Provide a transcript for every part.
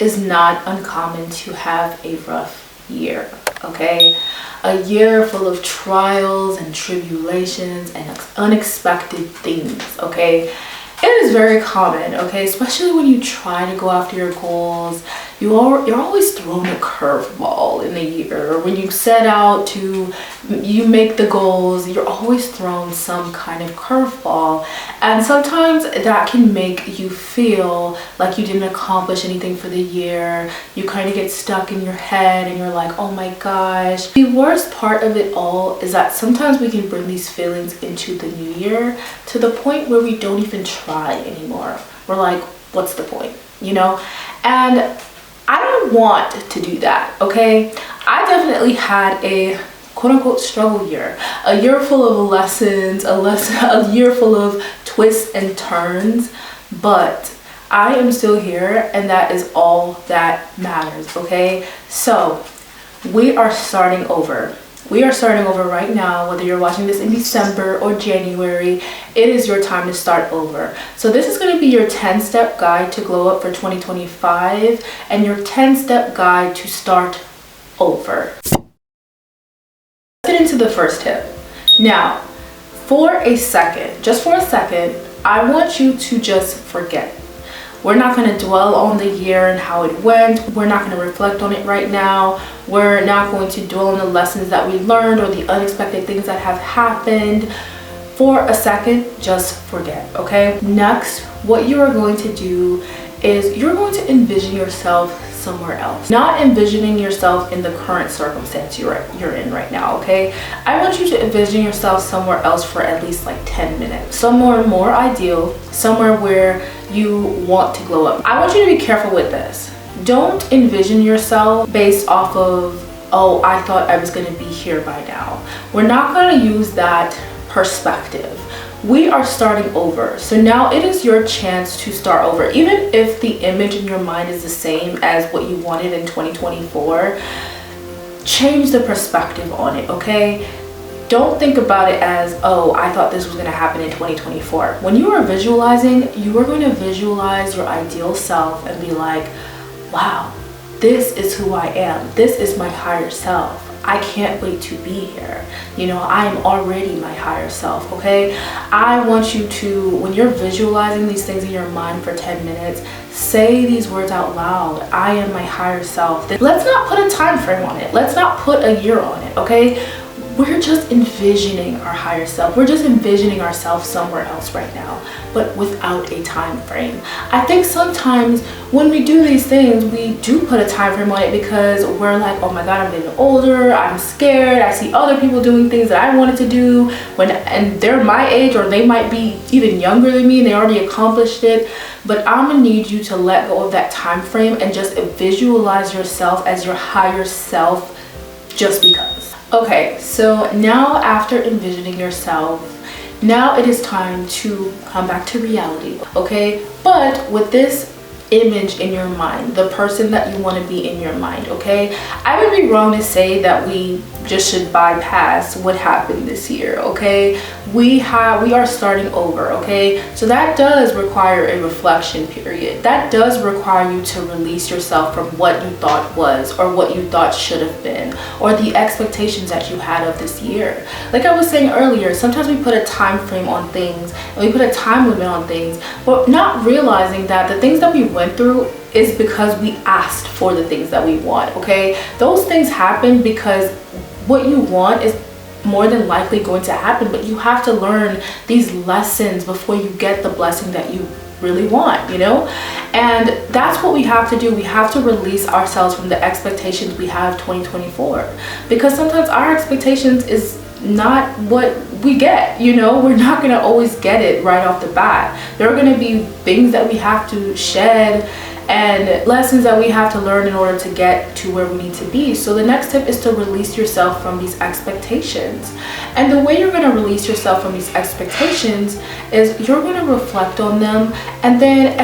is not uncommon to have a rough year, okay? A year full of trials and tribulations and unexpected things, okay? It is very common, okay? Especially when you try to go after your goals, you're always thrown a curveball in the year. When you set out to, you make the goals, you're always thrown some kind of curveball. And sometimes that can make you feel like you didn't accomplish anything for the year. You kind of get stuck in your head and you're like, oh my gosh. The worst part of it all is that sometimes we can bring these feelings into the new year to the point where we don't even try anymore. We're like, what's the point, you know? And I don't want to do that, okay? I definitely had a quote-unquote struggle year, a year full of lessons, a year full of twists and turns, but I am still here, and that is all that matters, okay? So we are starting over. We are starting over right now. Whether you're watching this in December or January, it is your time to start over. So this is going to be your 10-step guide to glow up for 2025 and your 10-step guide to start over. Let's get into the first tip. Now, just for a second, I want you to just forget. We're not going to dwell on the year and how it went. We're not going to reflect on it right now. We're not going to dwell on the lessons that we learned or the unexpected things that have happened. For a second, just forget, okay? Next, what you are going to do is you're going to envision yourself somewhere else. Not envisioning yourself in the current circumstance you're in right now, okay? I want you to envision yourself somewhere else for at least like 10 minutes. Somewhere more ideal, somewhere where you want to glow up. I want you to be careful with this. Don't envision yourself based off of, oh, I thought I was going to be here by now. We're not going to use that perspective. We are starting over. So now it is your chance to start over. Even if the image in your mind is the same as what you wanted in 2024, change the perspective on it, okay? Don't think about it as, oh, I thought this was going to happen in 2024. When you are visualizing, you are going to visualize your ideal self and be like, wow, this is who I am. This is my higher self. I can't wait to be here. You know, I am already my higher self, okay? I want you to, when you're visualizing these things in your mind for 10 minutes, say these words out loud. I am my higher self. Let's not put a time frame on it. Let's not put a year on it, okay? We're just envisioning our higher self. We're just envisioning ourselves somewhere else right now, but without a time frame. I think sometimes when we do these things, we do put a time frame on it because we're like, oh my God, I'm getting older, I'm scared, I see other people doing things that I wanted to do and they're my age, or they might be even younger than me and they already accomplished it. But I'm gonna need you to let go of that time frame and just visualize yourself as your higher self, just because. Okay, so now after envisioning yourself, now it is time to come back to reality, okay? But with this image in your mind, the person that you want to be in your mind, okay? I would be wrong to say that we just should bypass what happened this year, okay? We are starting over, okay? So that does require a reflection period. That does require you to release yourself from what you thought was, or what you thought should have been, or the expectations that you had of this year. Like I was saying earlier, sometimes we put a time frame on things and we put a time limit on things, but not realizing that the things that we went through is because we asked for the things that we want, okay? Those things happen because what you want is more than likely going to happen, but you have to learn these lessons before you get the blessing that you really want, you know? And that's what we have to do. We have to release ourselves from the expectations we have 2024, because sometimes our expectations is not what we get, you know? We're not going to always get it right off the bat. There are going to be things that we have to shed and lessons that we have to learn in order to get to where we need to be. So the next tip is to release yourself from these expectations. And the way you're going to release yourself from these expectations is you're going to reflect on them, and then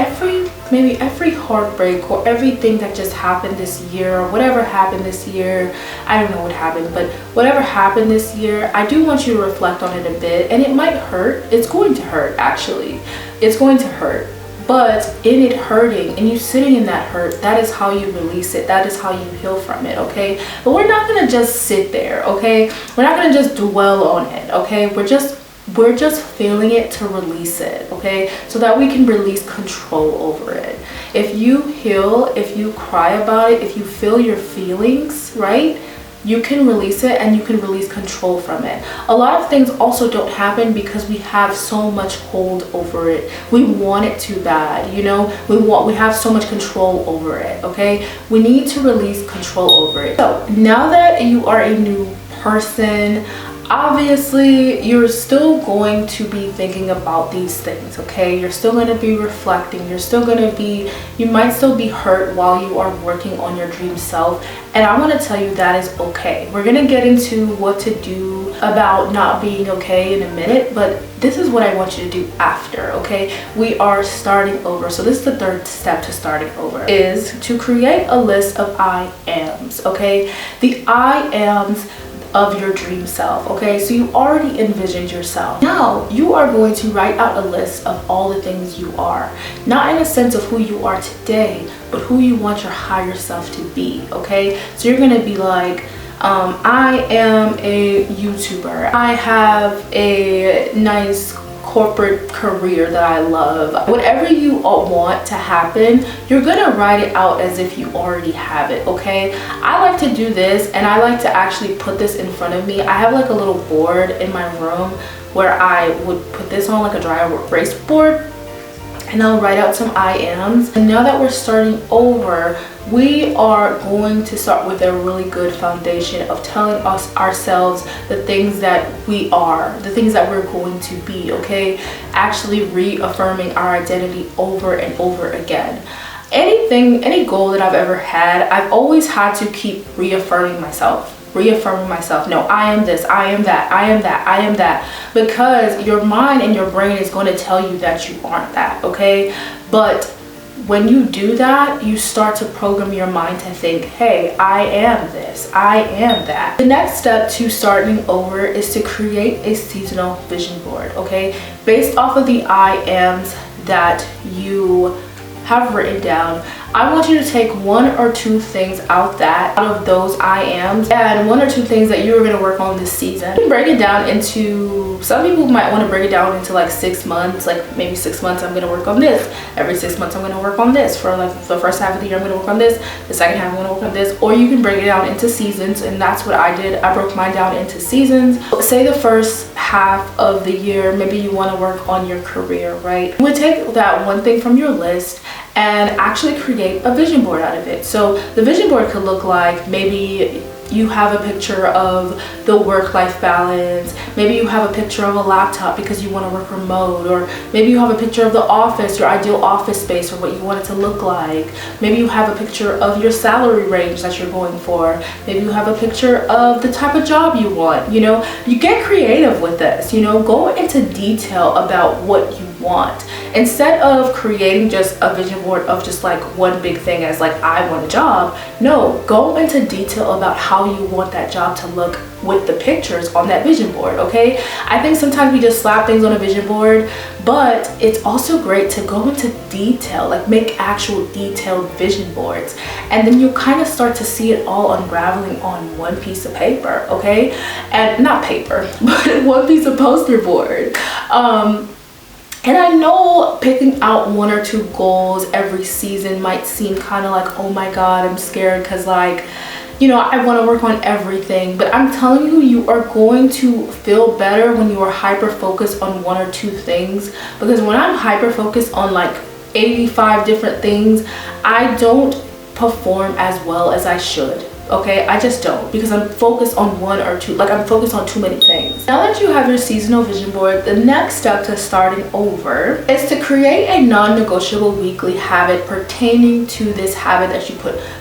maybe every heartbreak or everything that just happened this year, or whatever happened this year, I don't know what happened, but whatever happened this year, I do want you to reflect on it a bit. And it might hurt. It's going to hurt, actually. It's going to hurt. But in it hurting and you sitting in that hurt, that is how you release it. That is how you heal from it, okay? But we're not gonna just sit there, okay? We're not gonna just dwell on it, okay? We're just feeling it to release it, okay? So that we can release control over it. If you heal, if you cry about it, if you feel your feelings, right? You can release it and you can release control from it. A lot of things also don't happen because we have so much hold over it. We want it too bad, you know? We have so much control over it, okay? We need to release control over it. So now that you are a new person, obviously you're still going to be thinking about these things, okay? You're still going to be reflecting. You might still be hurt while you are working on your dream self, and I want to tell you that is okay. We're going to get into what to do about not being okay in a minute, but this is what I want you to do after, okay? We are starting over. So this is the third step to starting over, is to create a list of I ams, okay? The I ams of your dream self, okay? So you already envisioned yourself. Now you are going to write out a list of all the things you are, not in a sense of who you are today, but who you want your higher self to be, okay? So you're gonna be like, I am a YouTuber. I have a nice corporate career that I love. Whatever you want to happen, you're gonna write it out as if you already have it, okay? I like to do this, and I like to actually put this in front of me. I have like a little board in my room where I would put this on like a dry erase board, and I'll write out some I ams. And now that we're starting over, we are going to start with a really good foundation of telling ourselves the things that we are, the things that we're going to be, okay? Actually reaffirming our identity over and over again. Any goal that I've ever had, I've always had to keep reaffirming myself. No, I am this, I am that, I am that, I am that, because your mind and your brain is going to tell you that you aren't that, okay? But when you do that, you start to program your mind to think, hey, I am this, I am that. The next step to starting over is to create a seasonal vision board, okay? Based off of the I ams that you have written down, I want you to take one or two things out of those I ams, and one or two things that you are going to work on this season. You can break it down into, some people might want to break it down into like 6 months, like maybe 6 months I'm going to work on this, every 6 months I'm going to work on this, for like the first half of the year I'm going to work on this, the second half I'm going to work on this. Or you can break it down into seasons, and that's what I did. I broke mine down into seasons. Say the first half of the year, maybe you want to work on your career, right? You would take that one thing from your list and actually create a vision board out of it. So the vision board could look like, maybe you have a picture of the work-life balance, maybe you have a picture of a laptop because you want to work remote, or maybe you have a picture of the office, your ideal office space, or what you want it to look like. Maybe you have a picture of your salary range that you're going for. Maybe you have a picture of the type of job you want. You know, you get creative with this, you know, go into detail about what you want. Instead of creating just a vision board of just like one big thing as like, I want a job, no, go into detail about how you want that job to look with the pictures on that vision board, okay? I think sometimes we just slap things on a vision board, but it's also great to go into detail, like make actual detailed vision boards, and then you kind of start to see it all unraveling on one piece of paper, okay? And not paper, but one piece of poster board. And I know picking out one or two goals every season might seem kind of like, oh my God, I'm scared because like, you know, I want to work on everything. But I'm telling you, you are going to feel better when you are hyper focused on one or two things. Because when I'm hyper focused on like 85 different things, I don't perform as well as I should. Okay, I just don't, because I'm focused on one or two, like I'm focused on too many things. Now that you have your seasonal vision board, the next step to starting over is to create a non-negotiable weekly habit pertaining to this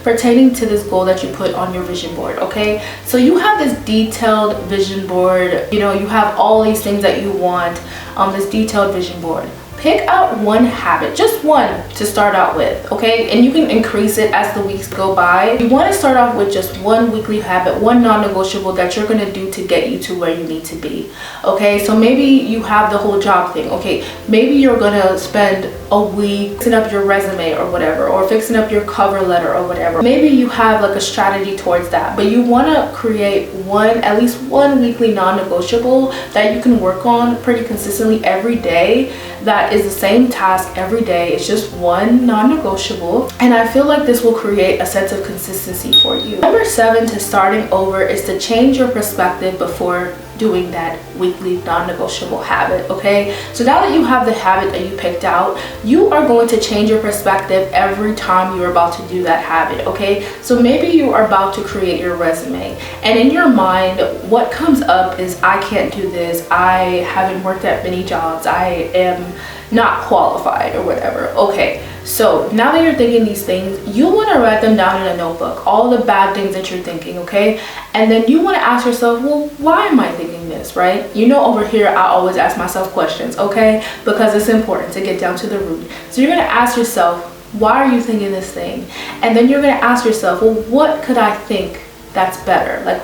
pertaining to this goal that you put on your vision board, okay? So you have this detailed vision board, you know, you have all these things that you want on this detailed vision board. pick out one habit, just one to start out with, okay? And you can increase it as the weeks go by. You want to start off with just one weekly habit, one non-negotiable that you're going to do to get you to where you need to be, okay? So maybe you have the whole job thing, okay? Maybe you're going to spend a week fixing up your resume or whatever, or fixing up your cover letter or whatever. Maybe you have like a strategy towards that, but you want to create at least one weekly non-negotiable that you can work on pretty consistently every day. That is the same task every day. It's just one non-negotiable, and I feel like this will create a sense of consistency for you. Number 7 to starting over is to change your perspective before doing that weekly non-negotiable habit, okay? So now that you have the habit that you picked out, you are going to change your perspective every time you're about to do that habit, okay? So maybe you are about to create your resume, and in your mind, what comes up is, I can't do this, I haven't worked at many jobs, I am not qualified or whatever. Okay, so now that you're thinking these things, you want to write them down in a notebook, all the bad things that you're thinking, okay? And then you want to ask yourself, well, why am I thinking this, right? You know, over here I always ask myself questions, okay? Because it's important to get down to the root. So you're going to ask yourself, why are you thinking this thing? And then you're going to ask yourself, well, what could I think that's better? Like,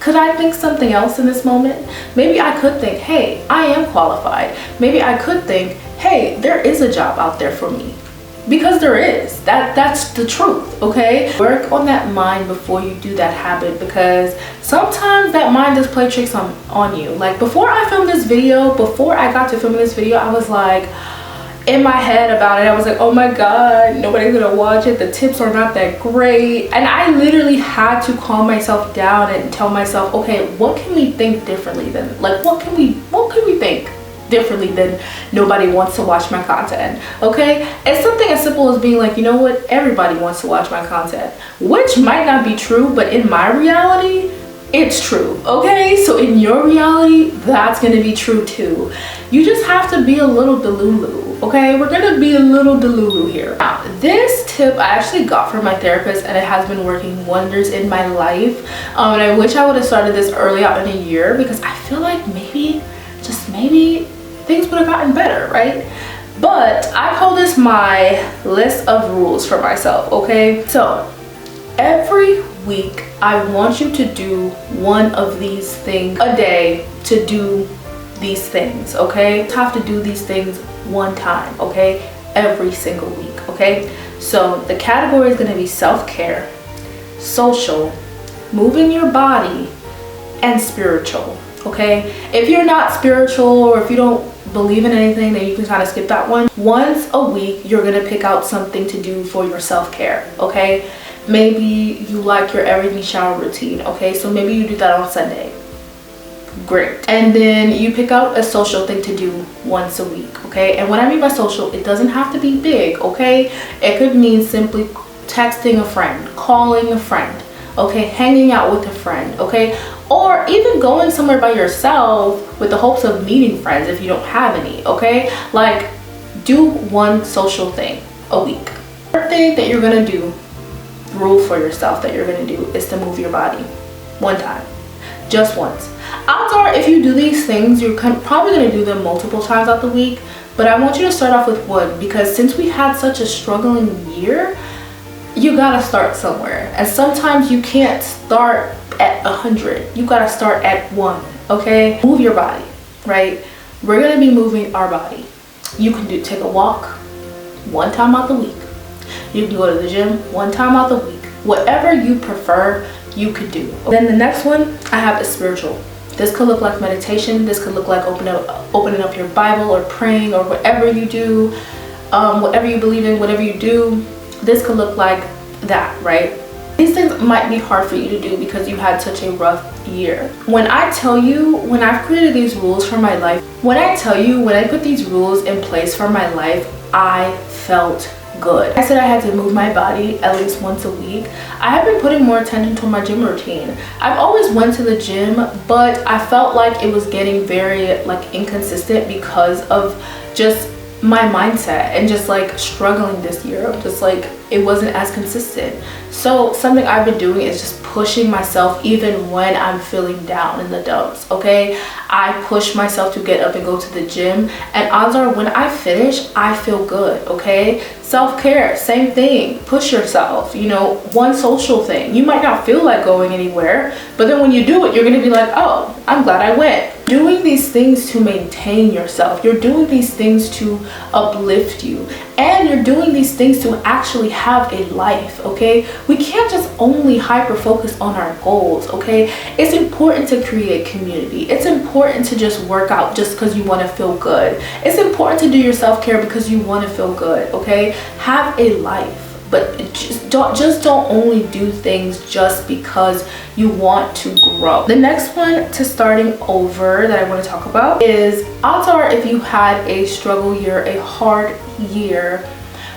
could I think something else in this moment? Maybe I could think, hey, I am qualified. Maybe I could think, hey, there is a job out there for me. Because there is. That's the truth, okay? Work on that mind before you do that habit, because sometimes that mind does play tricks on you. Like before I filmed this video, before I got to film this video, I was like, in my head about it, I was like, oh my god, nobody's gonna watch it, the tips are not that great. And I literally had to calm myself down and tell myself, okay, what can we think differently than, like, what can we think differently than nobody wants to watch my content, okay? It's something as simple as being like, you know what, everybody wants to watch my content, which might not be true, but in my reality, it's true, okay? So in your reality, that's gonna be true too. You just have to be a little delulu, okay? We're gonna be a little delulu here. Now, this tip I actually got from my therapist, and it has been working wonders in my life. And I wish I would have started this early out in a year, because I feel like maybe, just maybe, things would have gotten better, right? But I call this my list of rules for myself, okay? So every week I want you to do one of these things a day, to do these things, okay? You have to do these things one time, okay? Every single week, okay? So the category is going to be self-care, social, moving your body, and spiritual, okay? If you're not spiritual, or if you don't believe in anything, then you can kind of skip that one. Once a week, you're going to pick out something to do for your self-care, okay? Maybe you like your everything shower routine, okay? So maybe you do that on Sunday. Great. And then you pick out a social thing to do once a week, okay? And what I mean by social, it doesn't have to be big, okay? It could mean simply texting a friend, calling a friend, okay? Hanging out with a friend, okay? Or even going somewhere by yourself with the hopes of meeting friends if you don't have any, okay? Like, do one social thing a week. Third thing that you're gonna do, rule for yourself that you're gonna do, is to move your body one time, just once. Odds are, if you do these things, you're probably gonna do them multiple times out the week, but I want you to start off with one, because since we had such a struggling year, you gotta start somewhere. And sometimes you can't start at 100, you gotta start at 1, okay? Move your body, right? We're gonna be moving our body. You can take a walk one time out the week. You can go to the gym one time out the week. Whatever you prefer, you could do. Then the next one I have is spiritual. This could look like meditation. This could look like opening up your Bible, or praying, or whatever you do, whatever you believe in, whatever you do. This could look like that, right? These things might be hard for you to do because you had such a rough year. When I tell you, when I've created these rules for my life, when I put these rules in place for my life, I felt good. I said I had to move my body at least once a week. I have been putting more attention to my gym routine. I've always went to the gym, but I felt like it was getting very like inconsistent because of just my mindset and just like struggling this year. Just like it wasn't as consistent. So something I've been doing is just pushing myself even when I'm feeling down in the dumps, okay? I push myself to get up and go to the gym, and odds are when I finish, I feel good, okay? Self-care, same thing. Push yourself, you know, one social thing. You might not feel like going anywhere, but then when you do it, you're gonna be like, oh, I'm glad I went. Doing these things to maintain yourself. You're doing these things to uplift you. And you're doing these things to actually have a life, okay? We can't just only hyper focus on our goals, okay? It's important to create community. It's important to just work out just because you want to feel good. It's important to do your self-care because you want to feel good, okay? Have a life. But just don't only do things just because you want to grow. The next one to starting over that I want to talk about is, odds are if you had a struggle year, a hard year,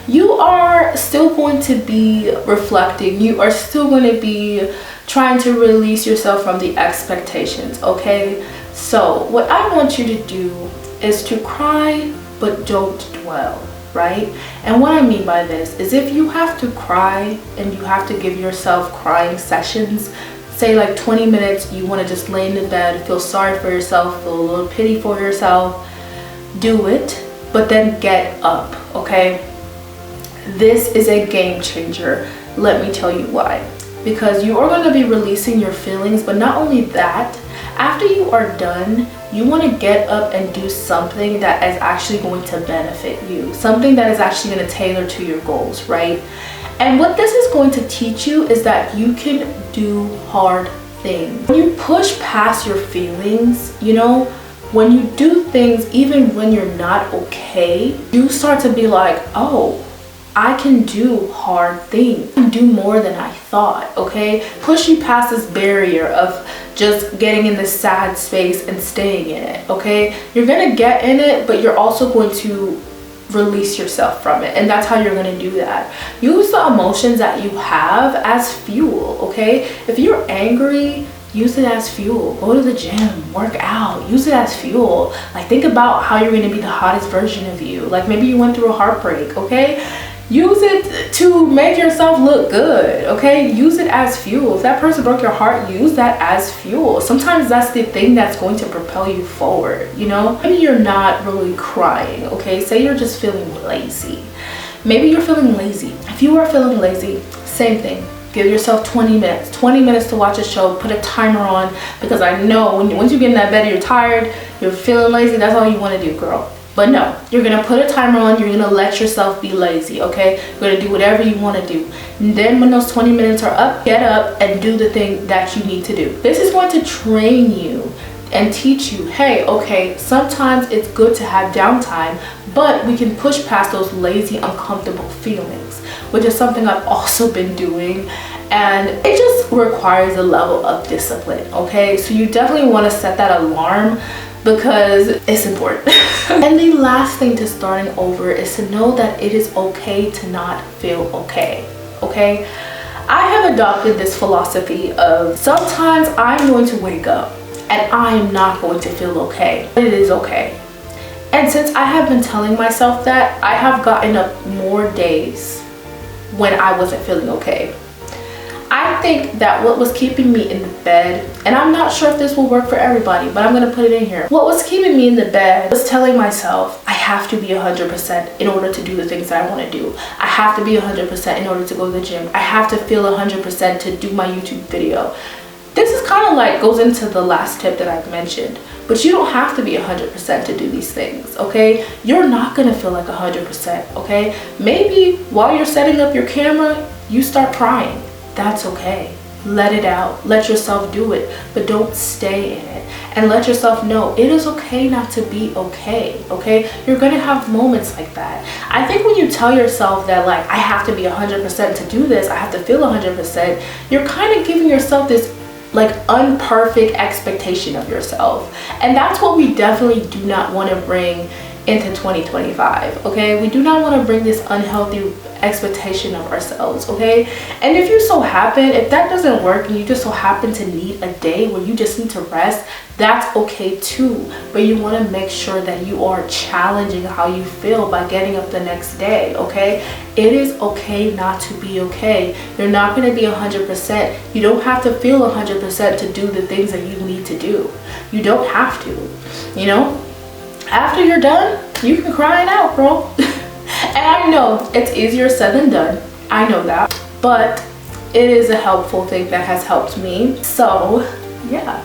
you are still going to be reflecting. You are still going to be trying to release yourself from the expectations, okay? So what I want you to do is to cry, but don't dwell. Right? And what I mean by this is, if you have to cry and you have to give yourself crying sessions, say like 20 minutes, you want to just lay in the bed, feel sorry for yourself, feel a little pity for yourself, do it, but then get up, okay? This is a game changer. Let me tell you why. Because you are going to be releasing your feelings, but not only that, after you are done, you want to get up and do something that is actually going to benefit you, something that is actually going to tailor to your goals, right? And what this is going to teach you is that you can do hard things. When you push past your feelings, you know, when you do things even when you're not okay, you start to be like, oh, I can do hard things. I can do more than I thought, okay? Push you past this barrier of just getting in this sad space and staying in it, okay? You're gonna get in it, but you're also going to release yourself from it, and that's how you're gonna do that. Use the emotions that you have as fuel, okay? If you're angry, use it as fuel. Go to the gym, work out, use it as fuel. Like, think about how you're gonna be the hottest version of you. Like, maybe you went through a heartbreak, okay? Use it to make yourself look good, okay? Use it as fuel. If that person broke your heart, use that as fuel. Sometimes that's the thing that's going to propel you forward, you know? Maybe you're not really crying, okay? Say you're just feeling lazy. Maybe you're feeling lazy. If you are feeling lazy, same thing. Give yourself 20 minutes. 20 minutes to watch a show. Put a timer on, because I know once you get in that bed, you're tired, you're feeling lazy, that's all you want to do, girl. But no, you're gonna put a timer on, you're gonna let yourself be lazy, okay? You're gonna do whatever you wanna do. And then when those 20 minutes are up, get up and do the thing that you need to do. This is going to train you and teach you, hey, okay, sometimes it's good to have downtime, but we can push past those lazy, uncomfortable feelings, which is something I've also been doing. And it just requires a level of discipline, okay? So you definitely wanna set that alarm, because it's important. And the last thing to starting over is to know that it is okay to not feel okay, okay? I have adopted this philosophy of, sometimes I'm going to wake up and I am not going to feel okay, but it is okay. And since I have been telling myself that, I have gotten up more days when I wasn't feeling okay. I think that what was keeping me in the bed, and I'm not sure if this will work for everybody, but I'm gonna put it in here. What was keeping me in the bed was telling myself, I have to be 100% in order to do the things that I wanna do. I have to be 100% in order to go to the gym. I have to feel 100% to do my YouTube video. This is kind of like goes into the last tip that I've mentioned, but you don't have to be 100% to do these things, okay? You're not gonna feel like 100%, okay? Maybe while you're setting up your camera, you start crying. That's okay. Let it out. Let yourself do it, but don't stay in it. And let yourself know it is okay not to be okay, okay? You're gonna have moments like that. I think when you tell yourself that, like, I have to be 100% to do this, I have to feel 100%, you're kind of giving yourself this like unperfect expectation of yourself. And that's what we definitely do not want to bring into 2025. Okay, we do not want to bring this unhealthy expectation of ourselves. Okay, and if you so happen, if that doesn't work and you just so happen to need a day where you just need to rest, that's okay too. But you want to make sure that you are challenging how you feel by getting up the next day. Okay, it is okay not to be okay. You're not going to be 100%. You don't have to feel 100% to do the things that you need to do. You don't have to, you know. After you're done, you can cry it out, bro. And I know it's easier said than done. I know that. But it is a helpful thing that has helped me. So, yeah.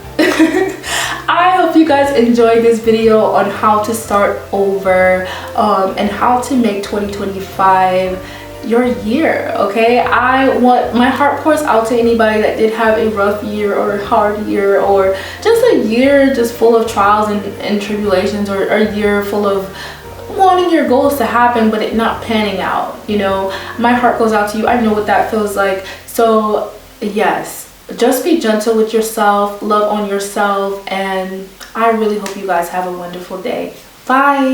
I hope you guys enjoyed this video on how to start over and how to make 2025 your year. Okay, I want my heart pours out to anybody that did have a rough year or a hard year, or just a year just full of trials and tribulations, or a year full of wanting your goals to happen but it not panning out. You know, my heart goes out to you. I know what that feels like. So yes, just be gentle with yourself, love on yourself, and I really hope you guys have a wonderful day. Bye.